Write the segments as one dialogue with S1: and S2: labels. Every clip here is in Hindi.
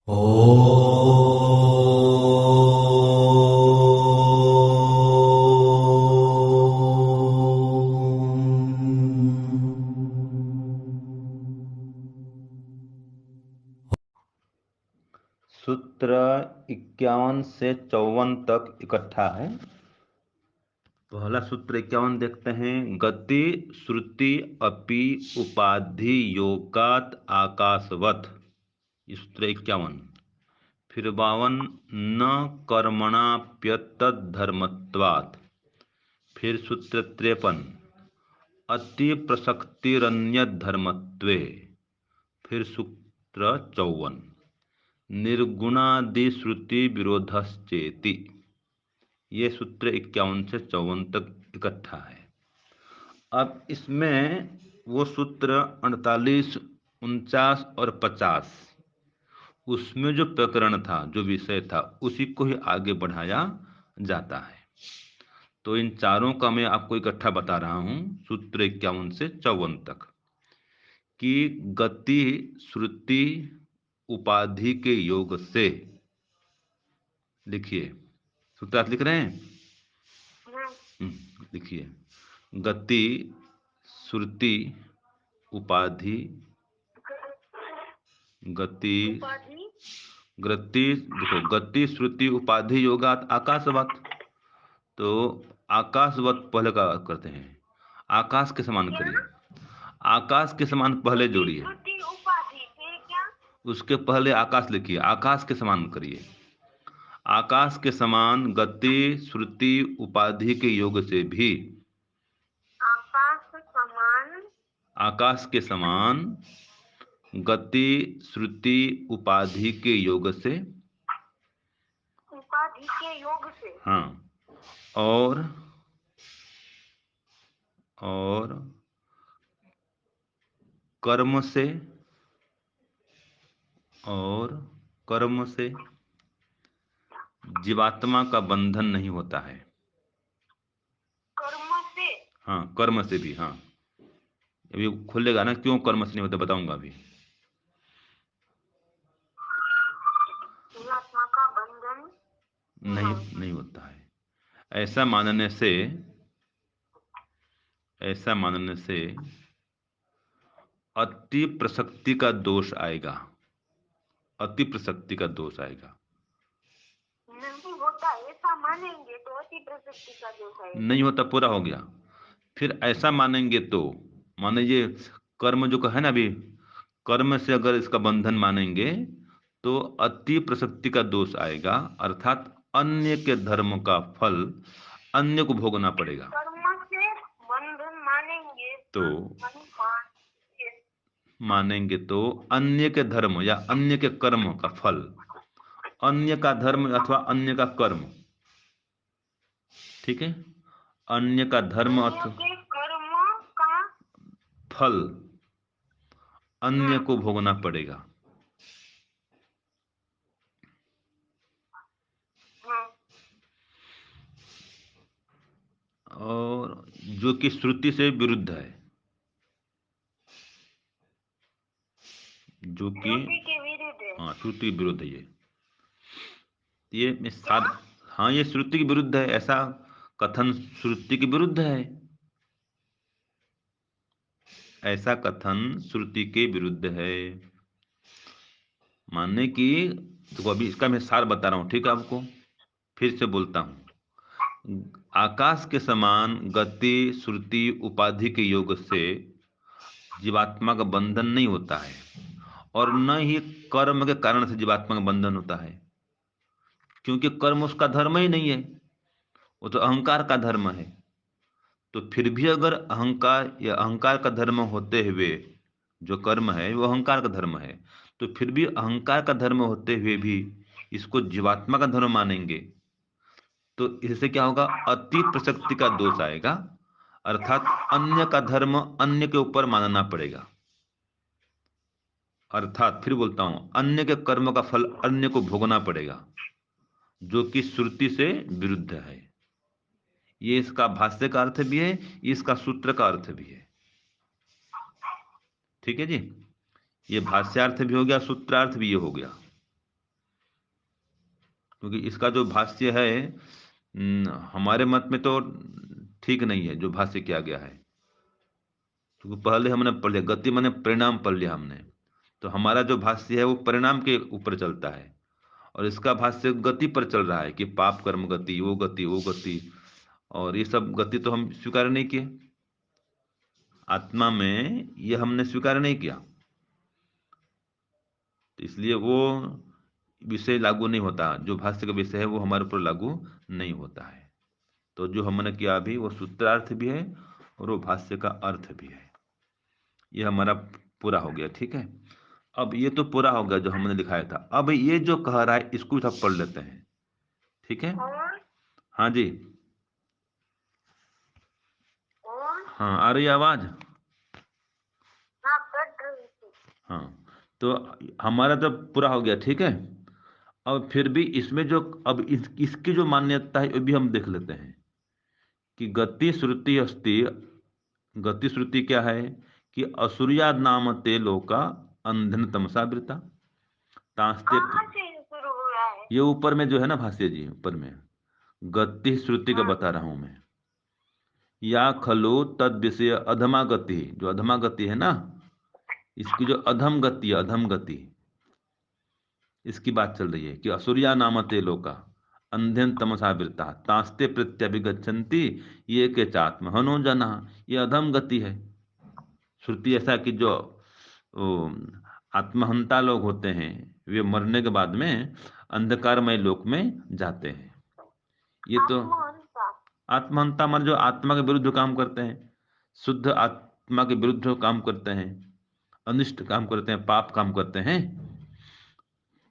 S1: ओ
S2: सूत्र 51 से 54 तक इकट्ठा है। पहला सूत्र 51 देखते हैं। गति श्रुति अपि उपाधि योगात आकाशवत। ये सूत्र 51। फिर 52, न कर्मणाप्यतद् धर्मत्वात्। फिर सूत्र 53, अति प्रसक्तिरन्यद् धर्मत्वे। फिर सूत्र 54, निर्गुणादि श्रुति विरोधश्चेति। ये सूत्र 51 से 54 तक इकट्ठा है। अब इसमें वो सूत्र 48, 49 और 50, उसमें जो प्रकरण था, जो विषय था, उसी को ही आगे बढ़ाया जाता है। तो इन चारों का मैं आपको इकट्ठा बता रहा हूं, सूत्र 51 से 54 तक, कि गति श्रुति उपाधि के योग से, लिखिए, सूत्रार्थ लिख रहे हैं। लिखिए, गति श्रुति उपाधि, गति गति देखो, गति श्रुति उपाधि योगात आकाशवत। तो आकाशवत पहले का करते हैं, आकाश के समान करिए। आकाश के समान पहले जोड़िए,
S3: उपाधि फिर क्या?
S2: उसके पहले आकाश लिखिए, आकाश के समान करिए। आकाश के समान गति श्रुति उपाधि के योग से भी,
S3: आकाश समान
S2: आकाश के समान गति श्रुति उपाधि के योग से,
S3: उपाधि के योग से,
S2: हाँ, और कर्म से, और कर्म से जीवात्मा का बंधन नहीं होता है।
S3: कर्म से,
S2: हाँ, कर्म से भी, हाँ। अभी खुलेगा ना, क्यों कर्म से नहीं होता बताऊंगा अभी।
S3: आत्मा का बंधन
S2: नहीं, नहीं होता है। ऐसा मानने से, ऐसा मानने से अति प्रसक्ति का दोष आएगा, अति प्रसक्ति का दोष आएगा।
S3: नहीं होता, ऐसा मानेंगे तो अति प्रसक्ति का दोष आएगा।
S2: नहीं होता, पूरा हो गया। फिर ऐसा मानेंगे तो, माने ये कर्म जो है ना, अभी कर्म से अगर इसका बंधन मानेंगे तो अति प्रसक्ति का दोष आएगा, अर्थात अन्य के धर्म का फल अन्य को भोगना पड़ेगा।
S3: कर्म से बंधन मानेंगे
S2: तो
S3: मानेंगे
S2: मानेंगे तो अन्य के धर्म या अन्य के कर्म का फल, अन्य का धर्म अथवा अन्य का कर्म, ठीक है, अन्य का धर्म
S3: अन्य
S2: अथवा
S3: के कर्म का
S2: फल अन्य को भोगना पड़ेगा। और जो कि श्रुति से विरुद्ध है, जो कि
S3: श्रुति के विरुद्ध है।
S2: हाँ, श्रुति के विरुद्ध है ये हाँ, ये श्रुति के विरुद्ध है, ऐसा कथन श्रुति के विरुद्ध है, ऐसा कथन श्रुति के विरुद्ध है। मानने की, तो अभी इसका मैं सार बता रहा हूं, ठीक है, आपको फिर से बोलता हूं। आकाश के समान गति श्रुति उपाधि के योग से जीवात्मा का बंधन नहीं होता है, और न ही कर्म के कारण से जीवात्मा का बंधन होता है, क्योंकि कर्म उसका धर्म ही नहीं है, वो तो अहंकार का धर्म है। तो फिर भी अगर अहंकार या अहंकार का धर्म होते हुए जो कर्म है वो अहंकार का धर्म है, तो फिर भी अहंकार का धर्म होते हुए भी इसको जीवात्मा का धर्म मानेंगे तो इससे क्या होगा, अति प्रसक्ति का दोष आएगा, अर्थात अन्य का धर्म अन्य के ऊपर मानना पड़ेगा। अर्थात फिर बोलता हूं, अन्य के कर्म का फल अन्य को भोगना पड़ेगा, जो कि श्रुति से विरुद्ध है। ये इसका भाष्य का अर्थ भी है, इसका सूत्र का अर्थ भी है। ठीक है जी, ये भाष्यार्थ भी हो गया, सूत्रार्थ भी ये हो गया। क्योंकि इसका जो भाष्य है हमारे मत में तो ठीक नहीं है जो भाष्य किया गया है। क्योंकि पहले हमने पढ़ लिया, गति माने परिणाम पढ़ लिया हमने, तो हमारा जो भाष्य है वो परिणाम के ऊपर चलता है, और इसका भाष्य गति पर चल रहा है कि पाप कर्म गति, वो गति, वो गति, और ये सब गति तो हम स्वीकार नहीं किए। आत्मा में ये हमने स्वीकार नहीं किया, तो इसलिए वो विषय लागू नहीं होता, जो भाष्य का विषय है वो हमारे ऊपर लागू नहीं होता है। तो जो हमने किया अभी वो सूत्रार्थ भी है और वो भाष्य का अर्थ भी है। ये हमारा पूरा हो गया, ठीक है। अब ये तो पूरा हो गया जो हमने दिखाया था। अब ये जो कह रहा है इसको भी थोड़ा पढ़ लेते हैं, ठीक है।
S3: और
S2: हाँ जी,
S3: और
S2: हाँ आ रही है आवाज।
S3: हाँ कट रही थी।
S2: हाँ, तो हमारा तो पूरा हो गया, ठीक है। अब फिर भी इसमें जो अब इसकी जो मान्यता है वो भी हम देख लेते हैं कि गति श्रुति अस्ति। गति श्रुति क्या है कि असुरिया नाम ते लोका अंधन तमसा वृता तांस्ते।
S3: कहाँ से शुरू हुआ है?
S2: ये ऊपर में जो है ना भाष्य जी, ऊपर में गति श्रुति का
S3: हाँ
S2: बता रहा हूं मैं। या खलो तद विषय अधमा गति, जो अधमा गति है ना, इसकी जो अधम गति है, अधम गति, इसकी बात चल रही है कि असुरिया नामते लोका अंधेन तमसा वृता तास्ते प्रत्यभिगच्छन्ति ये के चात्म हनो जना। ये अधम गति है। श्रुति ऐसा कि जो ओ, आत्महंता लोग होते हैं वे मरने के बाद में अंधकारमय लोक में जाते हैं। ये तो
S3: आत्महंता।
S2: आत्महंता मन जो आत्मा के विरुद्ध काम करते हैं, शुद्ध आत्मा के विरुद्ध काम करते हैं, अनिष्ट काम करते हैं, पाप काम करते हैं,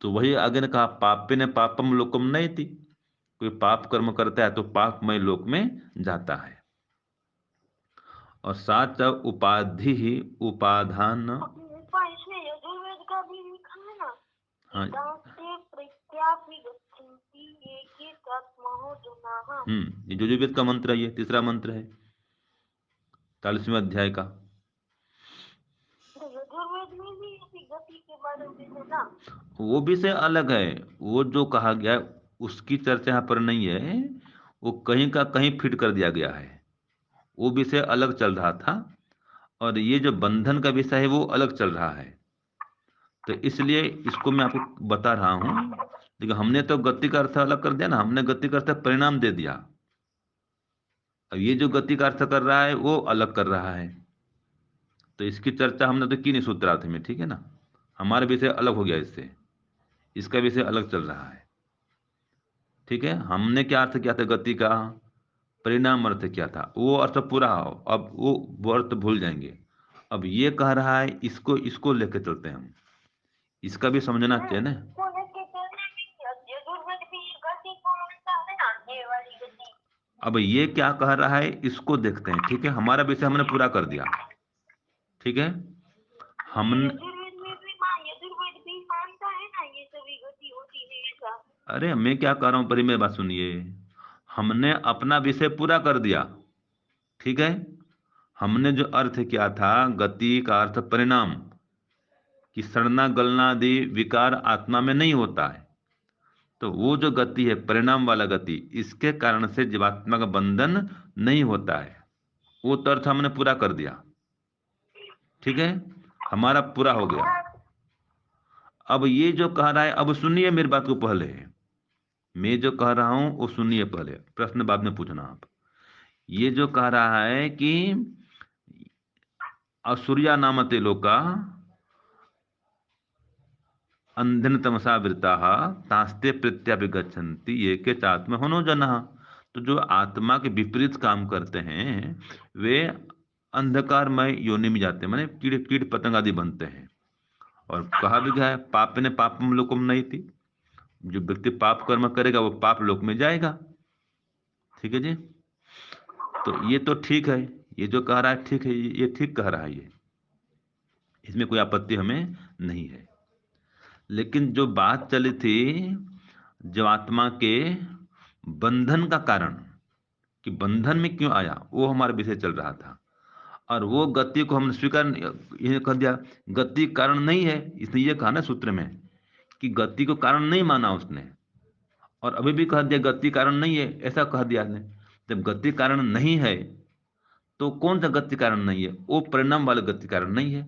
S2: तो वही आगे ने कहा पापे ने पापम लोकम नहीं थी। कोई पाप कर्म करता है तो पापमय लोक में जाता है। और साथ उपाधि ही उपाधान।
S3: पर इसमें यजुर्वेद का भी लिखा है ना कि
S2: हाँ,
S3: दांते प्रत्यापि गच्छन्ति एके तस्महो जनाः।
S2: ये जो वेद का मंत्र है, ये तीसरा मंत्र है 40वें अध्याय का।
S3: तो यजुर्वेद में भी इसी गति के बारे में है ना?
S2: वो विषय अलग है, वो जो कहा गया है, उसकी चर्चा यहाँ पर नहीं है। वो कहीं का कहीं फिट कर दिया गया है, वो विषय अलग चल रहा था, और ये जो बंधन का विषय है वो अलग चल रहा है। तो इसलिए इसको मैं आपको बता रहा हूं। लेकिन हमने तो गति का अर्थ अलग कर दिया ना, हमने गति का अर्थ परिणाम दे दिया। अब ये जो गति का अर्थ कर रहा है वो अलग कर रहा है, तो इसकी चर्चा हमने तो की नहीं सूत्रार्थ में, ठीक है ना। हमारा विषय अलग हो गया इससे, इसका विषय अलग चल रहा है, ठीक है। हमने क्या अर्थ किया था गति का, परिणाम अर्थ क्या था, वो अर्थ पूरा हो, अब वो अर्थ भूल जाएंगे। अब ये कह रहा है, इसको इसको लेके चलते हैं हम, इसका भी समझना चाहिए ना।
S3: इसको लेके चलने में यजुर्वेद भी ये गति को मानता है ना, ये वाली गति।
S2: अब ये क्या कह रहा है इसको देखते हैं, ठीक है। हमारा विषय हमने पूरा कर दिया, ठीक है। हम
S3: यजुर्वेद भी मानता है ना ये सभी गति होती है ऐसा।
S2: अरे मैं क्या कह रहा हूं, परी मेरी बात सुनिए। हमने अपना विषय पूरा कर दिया, ठीक है। हमने जो अर्थ किया था गति का अर्थ परिणाम, कि सड़ना गलना आदि विकार आत्मा में नहीं होता है। तो वो जो गति है परिणाम वाला गति, इसके कारण से जीवात्मा का बंधन नहीं होता है, वो तो अर्थ हमने पूरा कर दिया, ठीक है। हमारा पूरा हो गया। अब ये जो कह रहा है, अब सुनिए मेरी बात को पहले, मैं जो कह रहा हूं वो सुनिए पहले, प्रश्न बाद में पूछना आप। ये जो कह रहा है कि असुरिया नामते लोका अंधन तमसा वृता तास्ते प्रत्याभिगच्छन्ति ये के चात्म होनो जनः। तो जो आत्मा के विपरीत काम करते हैं वे अंधकारमय योनि में जाते हैं, माने कीट कीट पतंग आदि बनते हैं। और कहा भी गया है पाप ने पापम लोकम नहीं थी, जो व्यक्ति पाप कर्म करेगा वो पाप लोक में जाएगा, ठीक है जी। तो ये तो ठीक है, ये जो कह रहा है ठीक है, ये ठीक कह रहा है, ये इसमें कोई आपत्ति हमें नहीं है। लेकिन जो बात चली थी जो आत्मा के बंधन का कारण, कि बंधन में क्यों आया, वो हमारा विषय चल रहा था। और वो गति को हमने स्वीकार ये कह दिया गति कारण नहीं है, इसने ये कहा ना सूत्र में कि गति को कारण नहीं माना उसने। और अभी भी कह दिया गति कारण नहीं है, ऐसा कह दिया आपने। जब गति कारण नहीं है तो कौन सा गति कारण नहीं है? वो परिणाम वाला गति कारण नहीं है।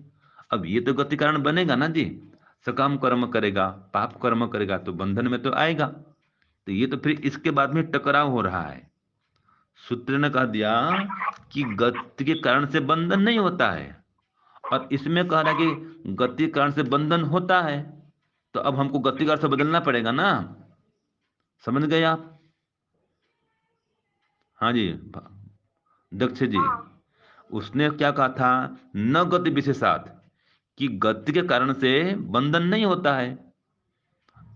S2: अब ये तो गति कारण बनेगा ना जी। सकाम कर्म करेगा, पाप कर्म करेगा तो बंधन में तो आएगा। तो ये तो फिर इसके बाद में टकराव हो रहा है। सूत्र ने कह दिया कि गति के कारण से बंधन नहीं होता है, और इसमें कह रहा है कि गति के कारण से बंधन होता है। तो अब हमको गति का अर्थ बदलना पड़ेगा ना। समझ गए आप? हाँ जी दक्ष जी।
S3: हाँ।
S2: उसने क्या कहा था? न गति विशेषात, कि गति के कारण से बंधन नहीं होता है।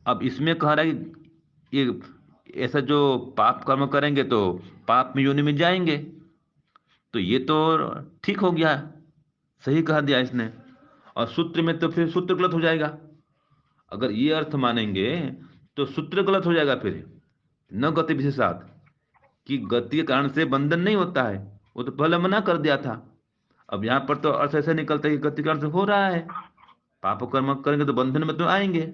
S2: अब इसमें कह रहा है कि ये ऐसा जो पाप कर्म करेंगे तो पाप में योनि में जाएंगे। तो ये तो ठीक हो गया, सही कहा दिया इसने। और सूत्र में तो फिर सूत्र गलत हो जाएगा। अगर ये अर्थ मानेंगे तो सूत्र गलत हो जाएगा फिर। न गति विशेषात, कि गति के कारण से बंधन नहीं होता है, वो तो पहले मना कर दिया था। अब यहाँ पर तो अर्थ ऐसे निकलता है कि गति के कारण से हो रहा है, पाप कर्म करेंगे तो बंधन में तो आएंगे,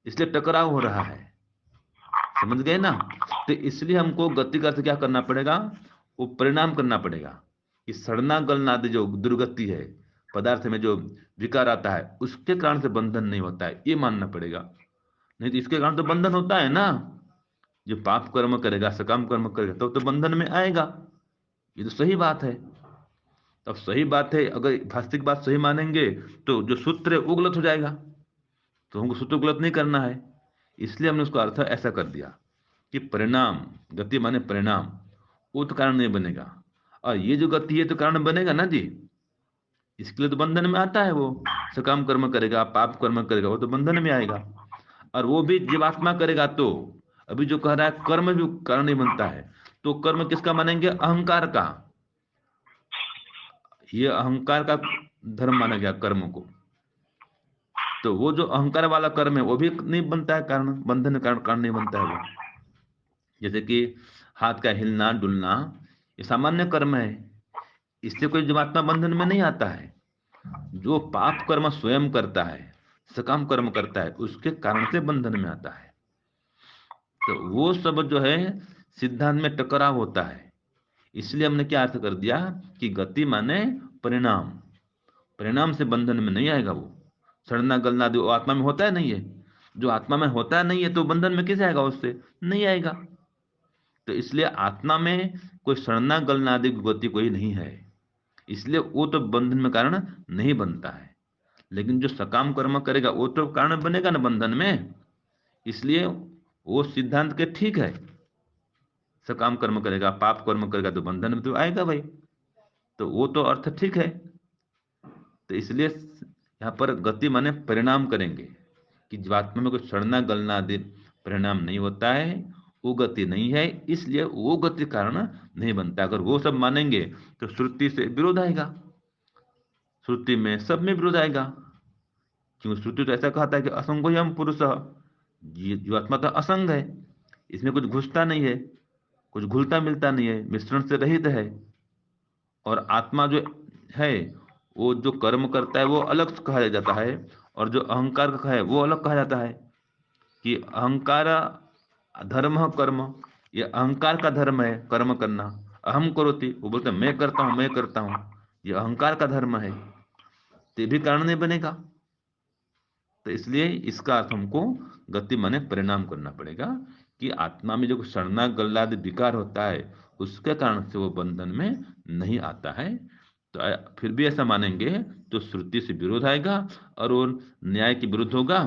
S2: इसलिए टकराव हो रहा है। समझ गए ना? तो इसलिए हमको गति का अर्थ क्या करना पड़ेगा? वो परिणाम करना पड़ेगा कि सड़ना गलना आदि जो दुर्गति है, पदार्थ में जो विकार आता है, उसके कारण से बंधन नहीं होता है, ये मानना पड़ेगा। नहीं तो इसके कारण तो बंधन होता है ना। जो पाप कर्म करेगा, सकाम कर्म करेगा तो बंधन में आएगा। ये तो सही बात है। अब सही बात है, अगर वास्तविक बात सही मानेंगे तो जो सूत्र है वो गलत हो जाएगा। तो हमको सूत्र गलत नहीं करना है, इसलिए हमने उसका अर्थ ऐसा कर दिया कि परिणाम, गति माने परिणाम, वो तो कारण नहीं बनेगा। और ये जो गति है तो कारण बनेगा ना जी। इसके लिए तो बंधन में आता है वो। सकाम कर्म करेगा, पाप कर्म करेगा, वो तो बंधन में आएगा। और वो भी जीवात्मा करेगा तो, अभी जो कह रहा है कर्म भी कारण नहीं बनता है, तो कर्म किसका मानेंगे? अहंकार का। ये अहंकार का धर्म माना गया कर्म को। तो वो जो अहंकार वाला कर्म है वो भी नहीं बनता है कारण, बंधन कारण कारण नहीं बनता है वो। जैसे कि हाथ का हिलना डुलना, ये सामान्य कर्म है, इससे कोई जीवात्मा बंधन में नहीं आता है। जो पाप कर्म स्वयं करता है, सकाम कर्म करता है, उसके कारण से बंधन में आता है। तो वो सब जो है सिद्धांत में टकराव होता है। इसलिए हमने क्या अर्थ कर दिया कि गति माने परिणाम, परिणाम से बंधन में नहीं आएगा वो। सड़ना गलना जो आत्मा में होता है नहीं है, जो आत्मा में होता है नहीं है तो बंधन में कैसे आएगा? उससे नहीं आएगा। तो इसलिए आत्मा में कोई सड़ना गलना आदि गति कोई नहीं है, इसलिए वो तो बंधन में कारण नहीं बनता है। लेकिन जो सकाम कर्म करेगा वो तो कारण बनेगा ना बंधन में। इसलिए वो सिद्धांत के ठीक है, सकाम कर्म करेगा, पाप कर्म करेगा तो बंधन में तो आएगा भाई। तो वो तो अर्थ ठीक है। तो इसलिए यहाँ पर गति माने परिणाम करेंगे कि जीवात्मा में कोई सड़ना गलना आदि परिणाम नहीं होता है, वो गति नहीं है, इसलिए वो गति कारण नहीं बनता। अगर वो सब मानेंगे तो श्रुति से विरोध आएगा। श्रुति में सब में विरोध आएगा, क्योंकि श्रुति तो ऐसा कहता है कि असंगो ही हम पुरुष, जीवात्मा तो असंग है, इसमें कुछ घुसता नहीं है, कुछ घुलता मिलता नहीं है, मिश्रण से रहित है। और आत्मा जो है वो जो कर्म करता है वो अलग कहा जाता है, और जो अहंकार का है वो अलग कहा जाता है। कि अहंकार धर्म कर्म, ये अहंकार का धर्म है कर्म करना। अहम करोति, वो बोलते हैं मैं करता हूं मैं करता हूं, ये अहंकार का धर्म है, तो ये भी कारण नहीं बनेगा। तो इसलिए इसका अर्थ हमको गति माने परिणाम करना पड़ेगा कि आत्मा में जो सड़ना गलना आदि विकार होता है उसके कारण से वो बंधन में नहीं आता है। तो फिर भी ऐसा मानेंगे तो श्रुति से विरोध आएगा, और वो न्याय के विरुद्ध होगा,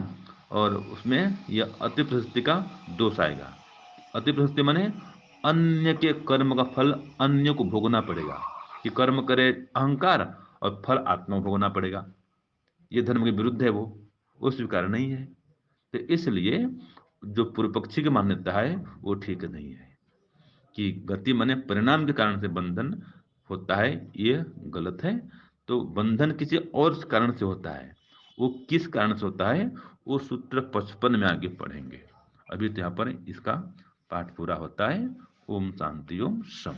S2: और उसमें यह अति प्रशस्ति का दोष आएगा। अति प्रशस्ति माने अन्य के कर्म का फल अन्य को भोगना पड़ेगा, कि कर्म करे अहंकार और फल आत्मा को भोगना पड़ेगा, ये धर्म के विरुद्ध है, वो स्वीकार नहीं है। तो इसलिए जो पूर्व पक्षी की मान्यता है वो ठीक नहीं है कि गति माने परिणाम के कारण से बंधन होता है, ये गलत है। तो बंधन किसी और कारण से होता है, वो किस कारण से होता है वो सूत्र 55 में आगे पढ़ेंगे। अभी तो यहाँ पर इसका पाठ पूरा होता है। ओम शांति ओम शम।